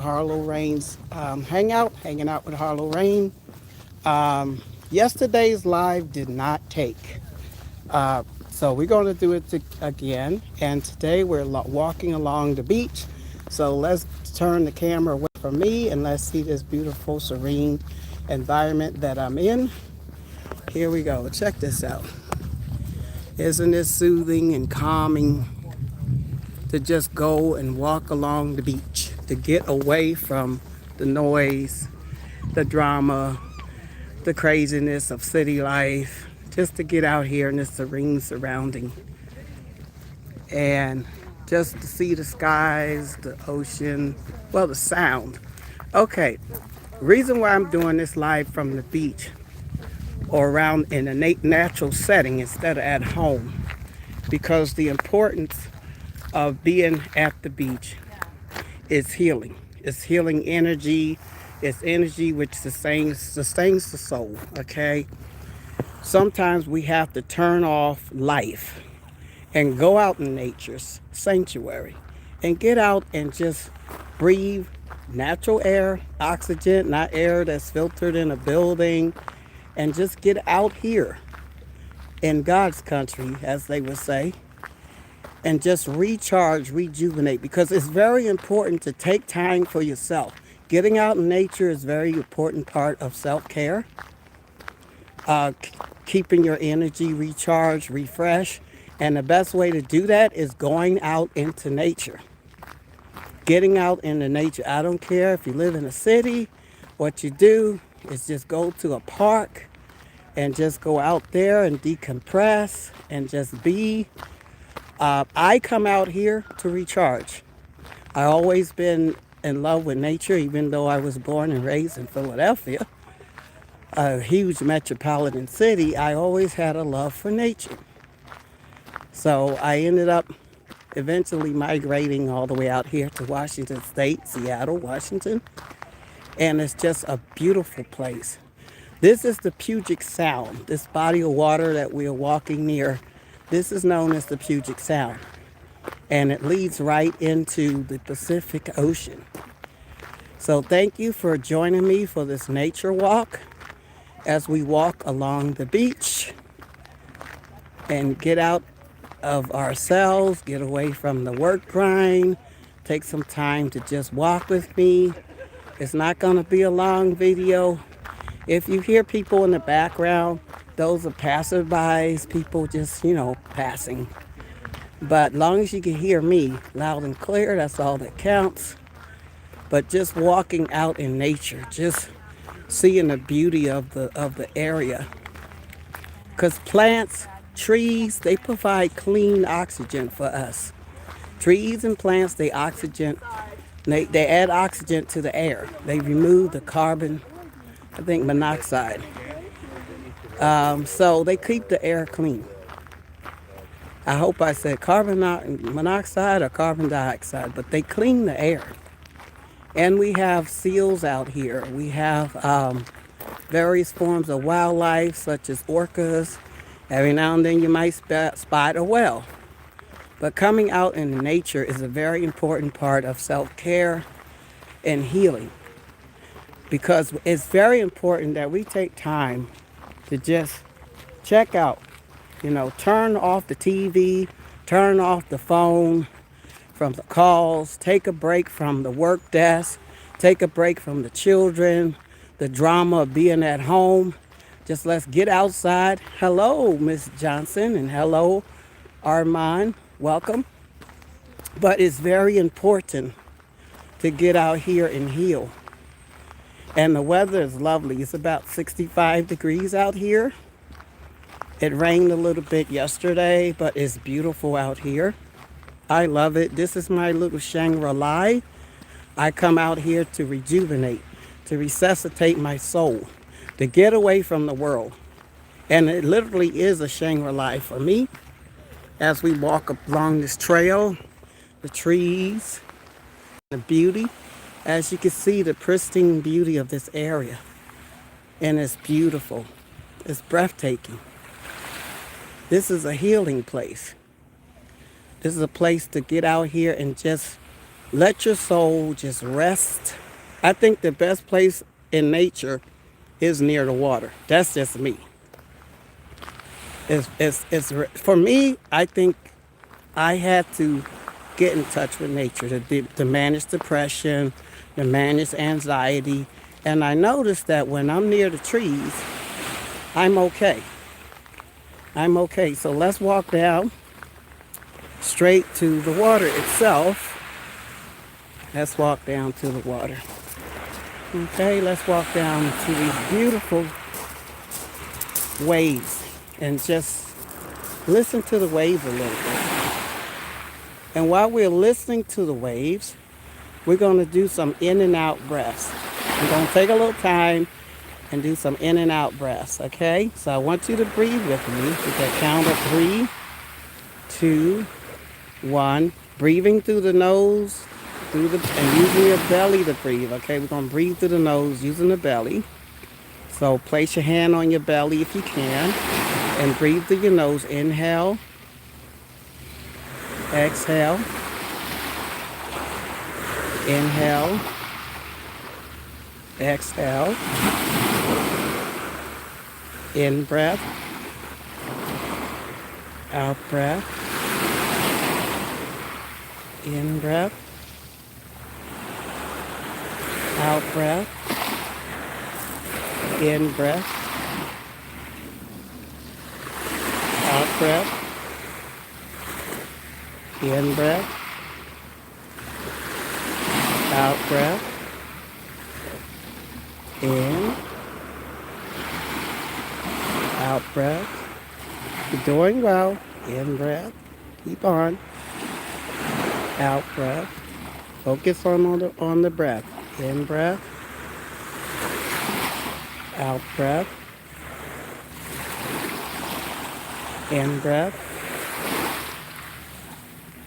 Harlow Rain's hangout, hanging out with Harlow Rain. Yesterday's live did not take. So we're going to do it again. And today we're walking along the beach. So let's turn the camera away from me and let's see this beautiful, serene environment that I'm in. Here we go. Check this out. Isn't it soothing and calming to just go and walk along the beach, to get away from the noise, the drama, the craziness of city life, just to get out here in this serene surrounding and just to see the skies, the ocean, well, the sound. Okay, reason why I'm doing this live from the beach or around in a natural setting instead of at home, because the importance of being at the beach is healing. It's healing energy. It's energy which sustains the soul. Okay. Sometimes we have to turn off life and go out in nature's sanctuary and get out and just breathe natural air, oxygen, not air that's filtered in a building, and just get out here in God's country, as they would say, and just recharge, rejuvenate, because it's very important to take time for yourself. Getting out in nature is a very important part of self-care. Uh, Keeping your energy recharged, refreshed, and the best way to do that is going out into nature. Getting out into nature. I don't care if you live in a city. What you do is just go to a park and just go out there and decompress and just be. I come out here to recharge. I always been in love with nature, even though I was born and raised in Philadelphia, a huge metropolitan city. I always had a love for nature. So I ended up eventually migrating all the way out here to Washington State, Seattle, Washington. And it's just a beautiful place. This is the Puget Sound, this body of water that we are walking near. This is known as the Puget Sound, and it leads right into the Pacific Ocean. So thank you for joining me for this nature walk as we walk along the beach and get out of ourselves, get away from the work grind, take some time to just walk with me. It's not going to be a long video. If you hear people in the background, those are passerbys, people just, passing. But long as you can hear me loud and clear, that's all that counts. But just walking out in nature, just seeing the beauty of the area. Because plants, trees, they provide clean oxygen for us. Trees and plants, they add oxygen to the air. They remove the carbon, I think, monoxide. So they keep the air clean. I hope I said carbon monoxide or carbon dioxide, but they clean the air. And we have seals out here. We have various forms of wildlife, such as orcas. Every now and then you might spot a whale. But coming out in nature is a very important part of self-care and healing, because it's very important that we take time to just check out, turn off the TV, turn off the phone from the calls, take a break from the work desk, take a break from the children, the drama of being at home. Just let's get outside. Hello, Miss Johnson, and hello, Armand. Welcome. But it's very important to get out here and heal. And the weather is lovely. It's about 65 degrees out here. It rained a little bit yesterday, but it's beautiful out here. I love it. This is my little Shangri-La. I come out here to rejuvenate, to resuscitate my soul, to get away from the world. And it literally is a Shangri-La for me as we walk along this trail, the trees, the beauty. As you can see, the pristine beauty of this area. And it's beautiful. It's breathtaking. This is a healing place. This is a place to get out here and just Let your soul just rest. I think the best place in nature is near the water. That's just me. For me, I think I had to get in touch with nature to manage depression, to manage anxiety. And I noticed that when I'm near the trees, I'm okay. I'm okay. So let's walk down straight to the water itself. Let's walk down to the water. Okay, let's walk down to these beautiful waves and just listen to the waves a little bit. And while we're listening to the waves, we're going to do some in and out breaths. We're going to take a little time and do some in and out breaths, okay? So I want you to breathe with me with that count of 3, 2, 1. Breathing through the nose, and using your belly to breathe, okay? We're going to breathe through the nose using the belly. So place your hand on your belly if you can and breathe through your nose. Inhale, exhale, inhale, exhale, in breath, out breath, in breath, out breath, in breath, out breath, in breath, out breath, in, out breath. You're doing well. In breath, keep on. Out breath. Focus on the breath. In breath, out breath, in breath,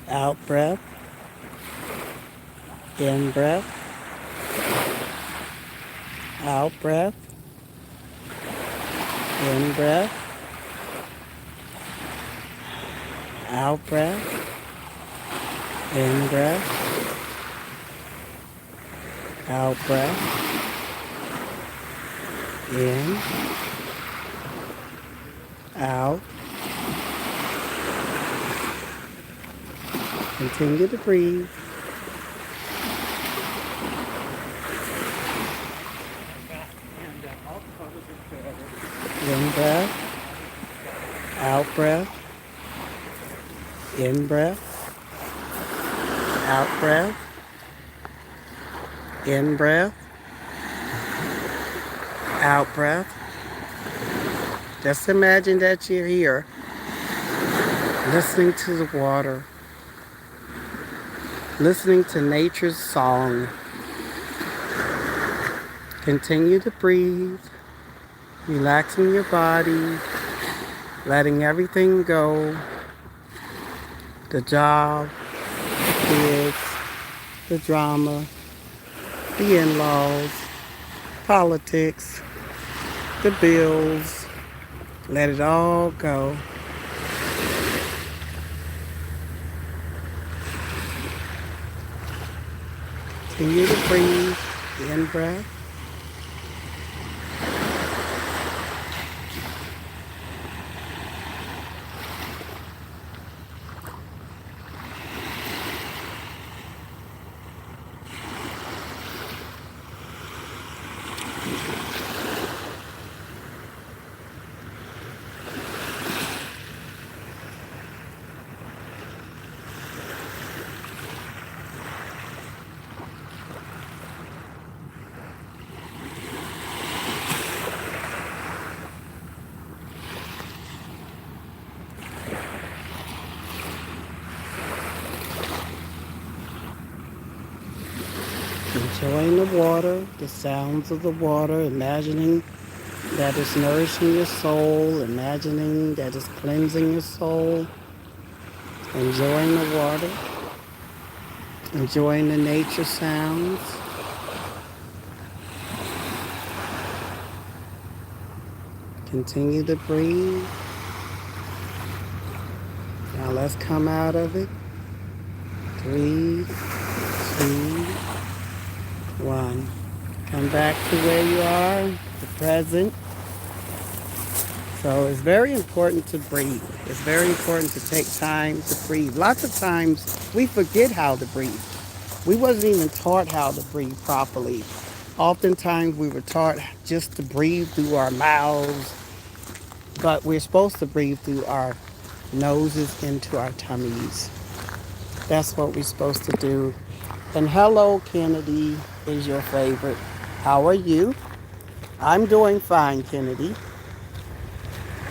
out breath, in breath, out breath, in breath, out breath, in breath, out breath, in, out. Continue to breathe. In breath, out breath, in breath, out breath, in breath, out breath. Just imagine that you're here, listening to the water, listening to nature's song. Continue to breathe, relaxing your body, letting everything go. The job, the kids, the drama, the in-laws, politics, the bills. Let it all go. Continue to breathe, in breath. Enjoying the water, the sounds of the water, imagining that it's nourishing your soul, imagining that it's cleansing your soul, enjoying the water, enjoying the nature sounds. Continue to breathe. Now let's come out of it. 3, two, one. Come back to where you are, the present. So it's very important to breathe. It's very important to take time to breathe. Lots of times we forget how to breathe. We wasn't even taught how to breathe properly. Oftentimes we were taught just to breathe through our mouths, but we're supposed to breathe through our noses into our tummies. That's what we're supposed to do. And hello, Kennedy is your favorite. How are you? I'm doing fine, Kennedy.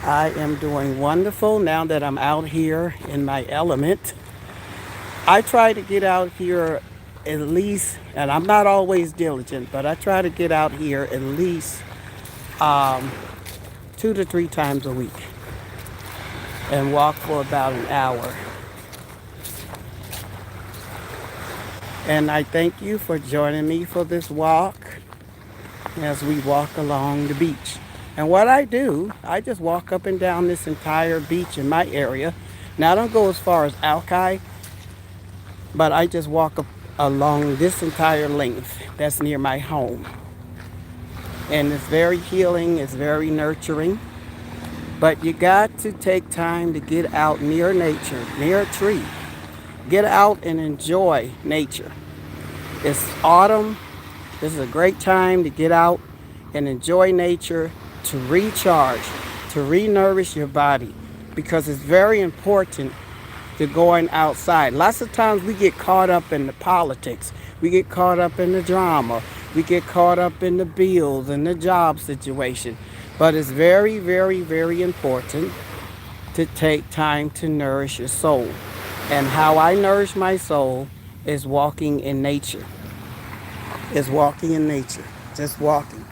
I am doing wonderful now that I'm out here in my element. I try to get out here at least, and I'm not always diligent, but I try to get out here at least 2 to 3 times a week and walk for about an hour. And I thank you for joining me for this walk as we walk along the beach. And what I do, I just walk up and down this entire beach in my area. Now I don't go as far as Alki, but I just walk up along this entire length that's near my home. And it's very healing, it's very nurturing. But you got to take time to get out near nature, near a tree. Get out and enjoy nature. It's autumn. This is a great time to get out and enjoy nature, to recharge, to re-nourish your body, because it's very important to going outside. Lots of times we get caught up in the politics. We get caught up in the drama. We get caught up in the bills and the job situation. But it's very, very, very important to take time to nourish your soul. And how I nourish my soul is walking in nature. Is walking in nature. Just walking.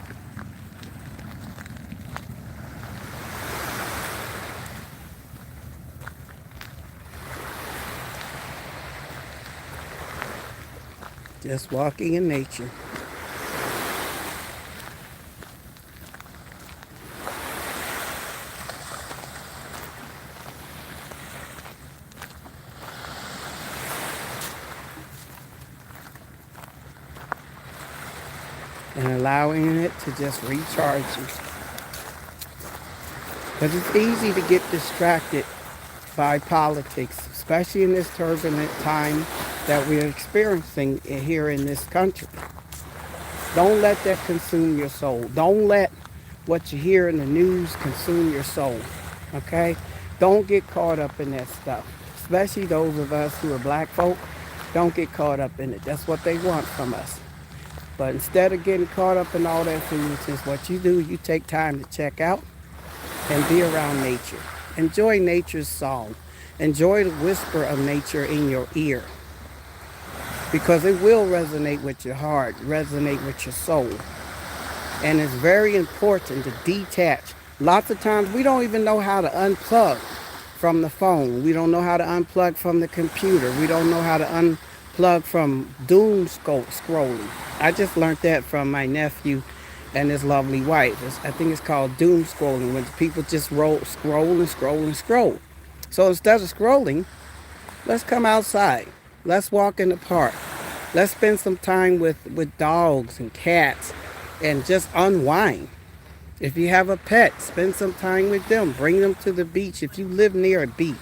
Just walking in nature. And allowing it to just recharge you. Because it's easy to get distracted by politics, especially in this turbulent time that we're experiencing here in this country. Don't let that consume your soul. Don't let what you hear in the news consume your soul. Okay? Don't get caught up in that stuff. Especially those of us who are black folk. Don't get caught up in it. That's what they want from us. But instead of getting caught up in all that foolishness, what you do, you take time to check out and be around nature. Enjoy nature's song. Enjoy the whisper of nature in your ear. Because it will resonate with your heart, resonate with your soul. And it's very important to detach. Lots of times we don't even know how to unplug from the phone. We don't know how to unplug from the computer. We don't know how to unplug from doom scrolling. I just learned that from my nephew and his lovely wife. I think it's called doom scrolling, when people just scroll and scroll and scroll. So instead of scrolling, let's come outside. Let's walk in the park. Let's spend some time with dogs and cats and just unwind. If you have a pet, spend some time with them. Bring them to the beach. If you live near a beach,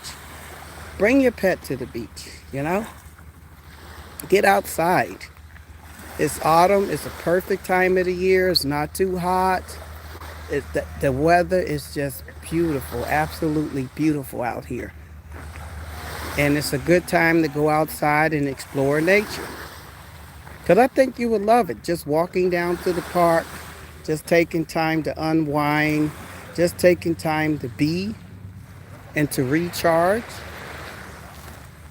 bring your pet to the beach, you know? Get outside. It's autumn. It's a perfect time of the year. It's not too hot. The weather is just beautiful, absolutely beautiful out here. And it's a good time to go outside and explore nature. Because I think you would love it. Just walking down to the park, just taking time to unwind, just taking time to be and to recharge.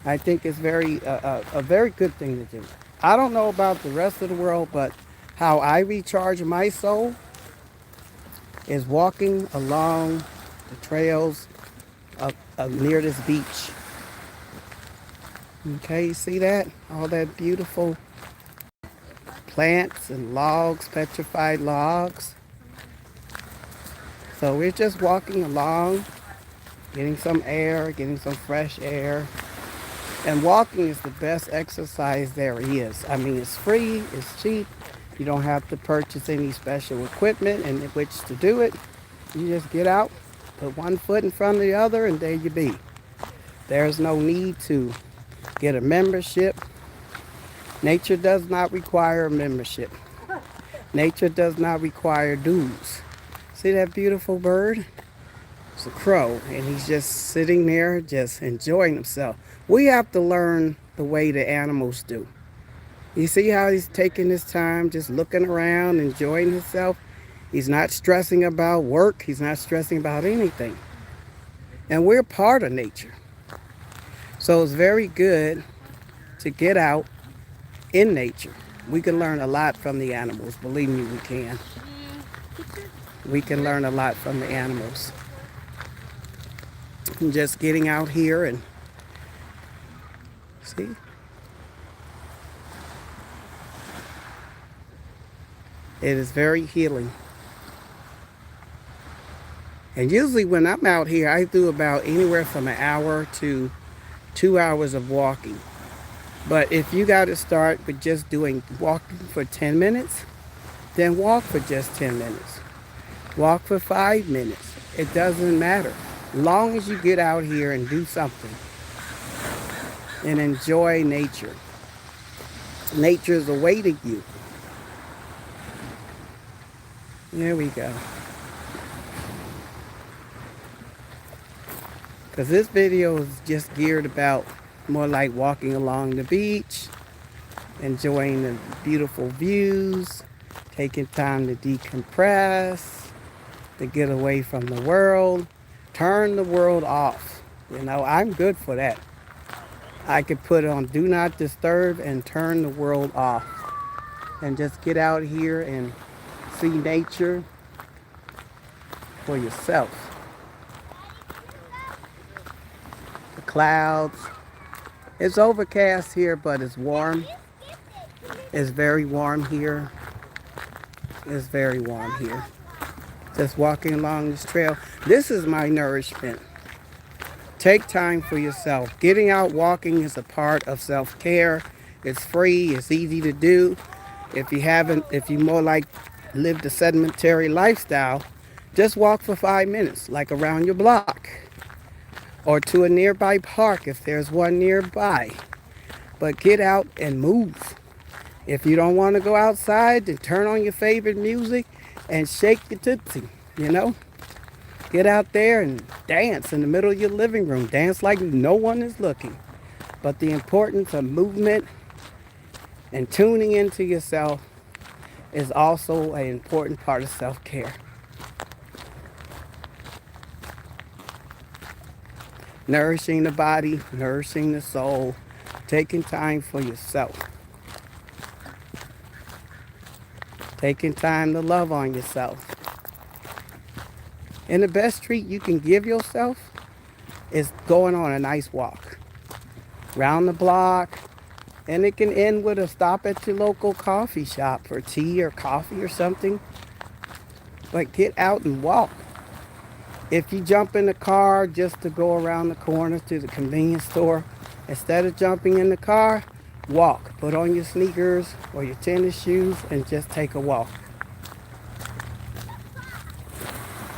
I think it's a very good thing to do. I don't know about the rest of the world, but how I recharge my soul is walking along the trails of near this beach. Okay, you see that? All that beautiful plants and logs, petrified logs. So we're just walking along, getting some air, getting some fresh air. And walking is the best exercise there is. I mean, it's free, it's cheap. You don't have to purchase any special equipment in which to do it. You just get out, put one foot in front of the other, and there you be. There's no need to get a membership. Nature does not require a membership. Nature does not require dues. See that beautiful bird? It's a crow, and he's just sitting there, just enjoying himself. We have to learn the way the animals do. You see how he's taking his time, just looking around, enjoying himself? He's not stressing about work. He's not stressing about anything. And we're part of nature. So it's very good to get out in nature. We can learn a lot from the animals. Believe me, we can. We can learn a lot from the animals. And just getting out here and see. It is very healing. And usually when I'm out here, I do about anywhere from an hour to 2 hours of walking. But if you got to start with just doing walking for 10 minutes, then walk for just 10 minutes. Walk for 5 minutes. It doesn't matter. Long as you get out here and do something and enjoy nature. Nature is awaiting you. There we go. Because this video is just geared about more like walking along the beach, enjoying the beautiful views, taking time to decompress, to get away from the world, turn the world off. You know, I'm good for that. I could put on Do Not Disturb and turn the world off and just get out here and see nature for yourself. The clouds. It's overcast here, but it's warm. It's very warm here. It's very warm here. Just walking along this trail. This is my nourishment. Take time for yourself. Getting out walking is a part of self-care. It's free. It's easy to do. If you more like live the sedentary lifestyle, just walk for 5 minutes, like around your block. Or to a nearby park if there's one nearby. But get out and move. If you don't want to go outside, then turn on your favorite music and shake your tootsie, you know? Get out there and dance in the middle of your living room. Dance like no one is looking. But the importance of movement and tuning into yourself is also an important part of self-care. Nourishing the body, nourishing the soul, taking time for yourself. Taking time to love on yourself. And the best treat you can give yourself is going on a nice walk. Round the block. And it can end with a stop at your local coffee shop for tea or coffee or something. But get out and walk. If you jump in the car just to go around the corner to the convenience store, instead of jumping in the car, walk. Put on your sneakers or your tennis shoes and just take a walk.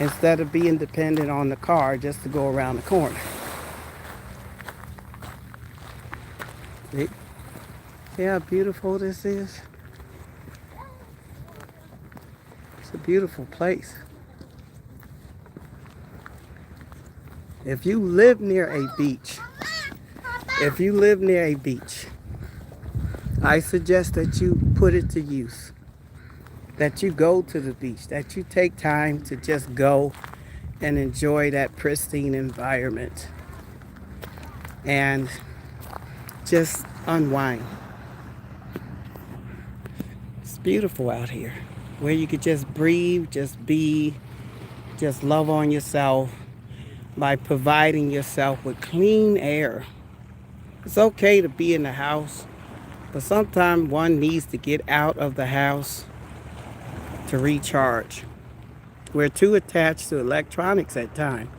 Instead of being dependent on the car just to go around the corner. See? See how beautiful this is? It's a beautiful place. If you live near a beach, I suggest that you put it to use. That you go to the beach, that you take time to just go and enjoy that pristine environment and just unwind. It's beautiful out here where you could just breathe, just be, just love on yourself by providing yourself with clean air. It's okay to be in the house, but sometimes one needs to get out of the house to recharge. We're too attached to electronics at times.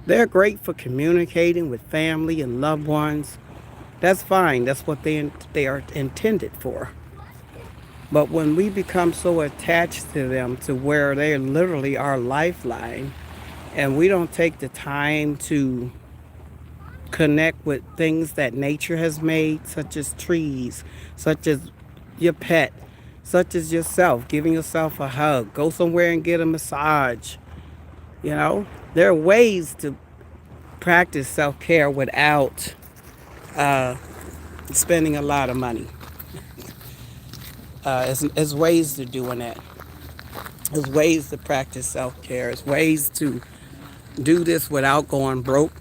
They're great for communicating with family and loved ones, That's fine. That's what they are intended for. But when we become so attached to them to where they're literally our lifeline, and we don't take the time to connect with things that nature has made, such as trees, such as your pet, such as yourself, giving yourself a hug, go somewhere and get a massage. You know, there are ways to practice self-care without spending a lot of money. There's ways to doing that. There's ways to practice self-care. There's ways to do this without going broke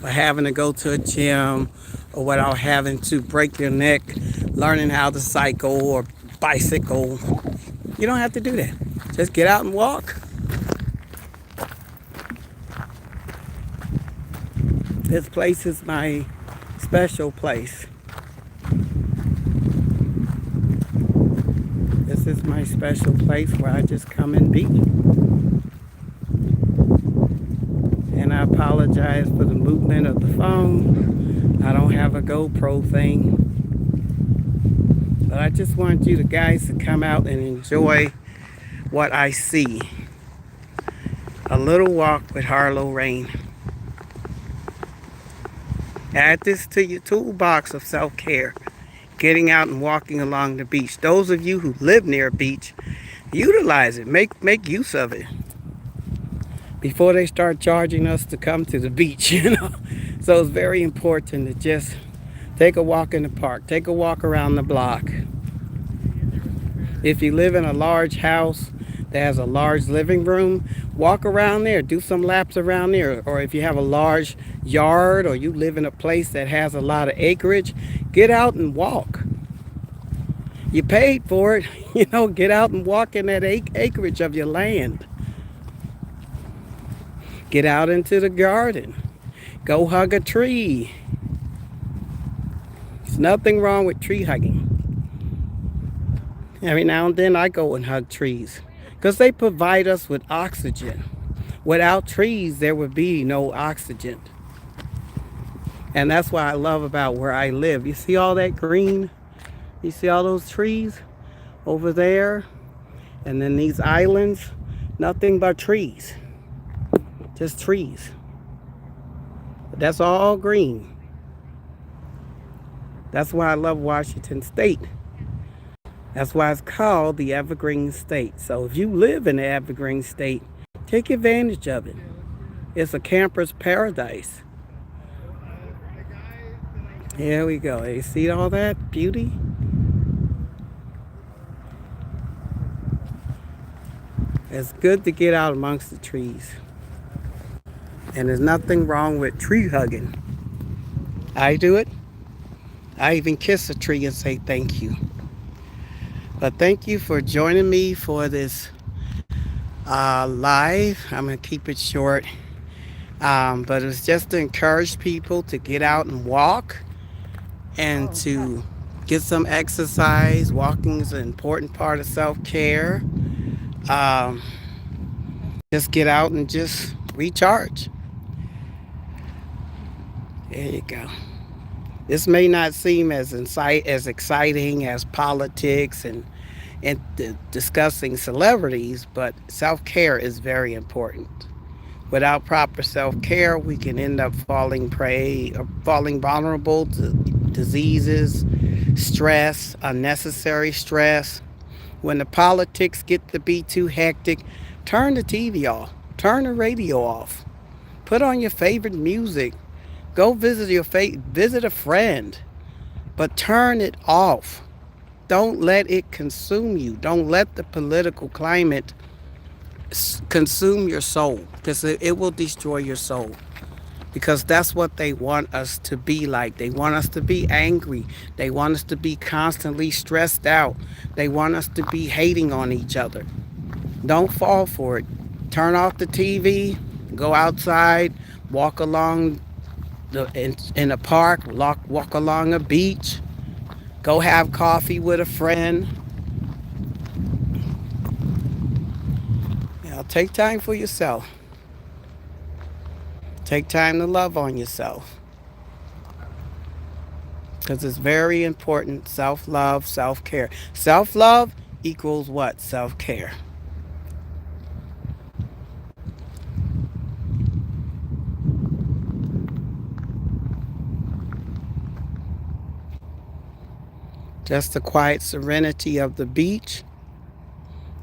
or having to go to a gym or without having to break your neck learning how to cycle or bicycle. You don't have to do that. Just get out and walk. This place is my special place. This is my special place where I just come and be. And I apologize for the movement of the phone. I don't have a GoPro thing. But I just want you guys to come out and enjoy what I see. A little walk with Harlow Rain. Add this to your toolbox of self-care. Getting out and walking along the beach. Those of you who live near a beach, utilize it. Make use of it. Before they start charging us to come to the beach, you know. So it's very important to just take a walk in the park. Take a walk around the block. If you live in a large house that has a large living room, walk around there. Do some laps around there. Or if you have a large yard or you live in a place that has a lot of acreage, get out and walk. You paid for it. You know, get out and walk in that acreage of your land. Get out into the garden. Go hug a tree. There's nothing wrong with tree hugging. Every now and then I go and hug trees because they provide us with oxygen. Without trees, there would be no oxygen. And that's what I love about where I live. You see all that green? You see all those trees over there? And then these islands, nothing but trees. Just trees. But that's all green. That's why I love Washington State. That's why it's called the Evergreen State. So if you live in the Evergreen State, take advantage of it. It's a camper's paradise. Here we go. You see all that beauty? It's good to get out amongst the trees. And there's nothing wrong with tree hugging. I do it. I even kiss a tree and say thank you. But thank you for joining me for this live. I'm going to keep it short. But it's just to encourage people to get out and walk and to get some exercise. Walking is an important part of self-care. Just get out and just recharge. There you go. This may not seem as exciting as politics and discussing celebrities, but self-care is very important. Without proper self-care, we can end up falling vulnerable to diseases, stress, unnecessary stress. When the politics get to be too hectic, turn the TV off, turn the radio off, put on your favorite music. Go visit visit a friend, but turn it off. Don't let it consume you. Don't let the political climate consume your soul, because it will destroy your soul. Because that's what they want us to be like. They want us to be angry. They want us to be constantly stressed out. They want us to be hating on each other. Don't fall for it. Turn off the TV, go outside, walk along in a park, walk along a beach, go have coffee with a friend. You know, take time for yourself. Take time to love on yourself. because it's very important. Self-love, self-care. Self-love equals what? Self-care. Just the quiet serenity of the beach,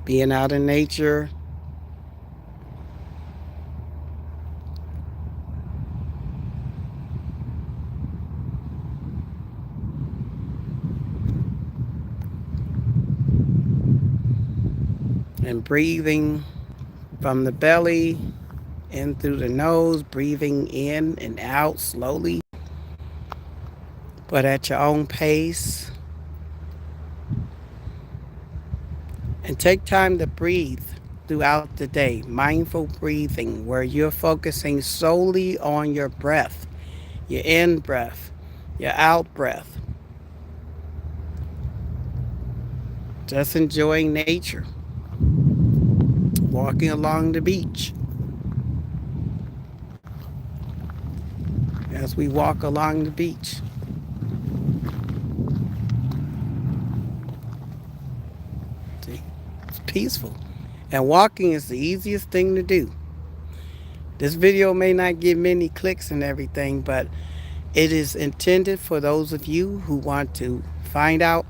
being out in nature. And breathing from the belly in through the nose, breathing in and out slowly, but at your own pace. And take time to breathe throughout the day. Mindful breathing, where you're focusing solely on your breath, your in breath, your out breath. Just enjoying nature, walking along the beach. As we walk along the beach, see, it's peaceful. And walking is the easiest thing to do. This video may not get many clicks and everything, but it is intended for those of you who want to find out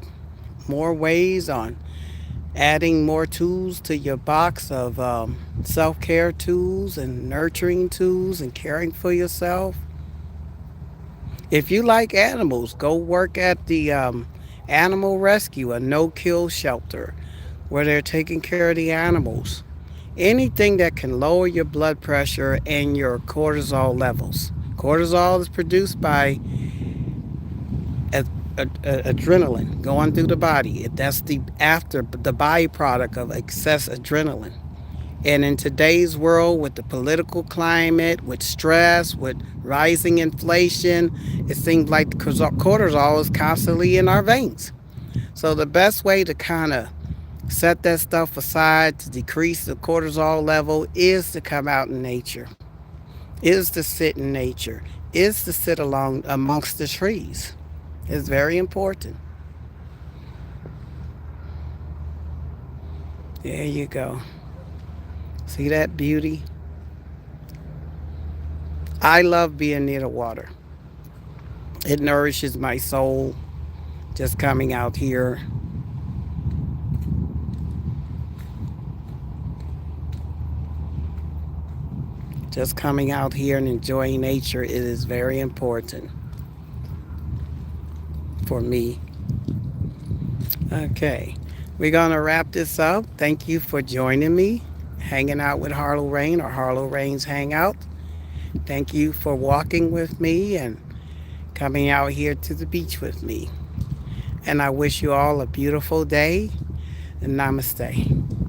more ways on adding more tools to your box of self-care tools and nurturing tools and caring for yourself. If you like animals, go work at the Animal Rescue, a no-kill shelter where they're taking care of the animals. Anything that can lower your blood pressure and your cortisol levels. Cortisol is produced by adrenaline going through the body. That's the byproduct of excess adrenaline. And in today's world, with the political climate, with stress, with rising inflation, it seems like the cortisol is constantly in our veins. So the best way to kind of set that stuff aside to decrease the cortisol level is to come out in nature, is to sit in nature, is to sit along amongst the trees. It's very important. There you go. See that beauty? I love being near the water. It nourishes my soul. Just coming out here. Just coming out here and enjoying nature, it is very important for me. Okay, we're gonna wrap this up. Thank you for joining me, hanging out with Harlow Rain or Harlow Rain's Hangout. Thank you for walking with me and coming out here to the beach with me. And I wish you all a beautiful day, and namaste.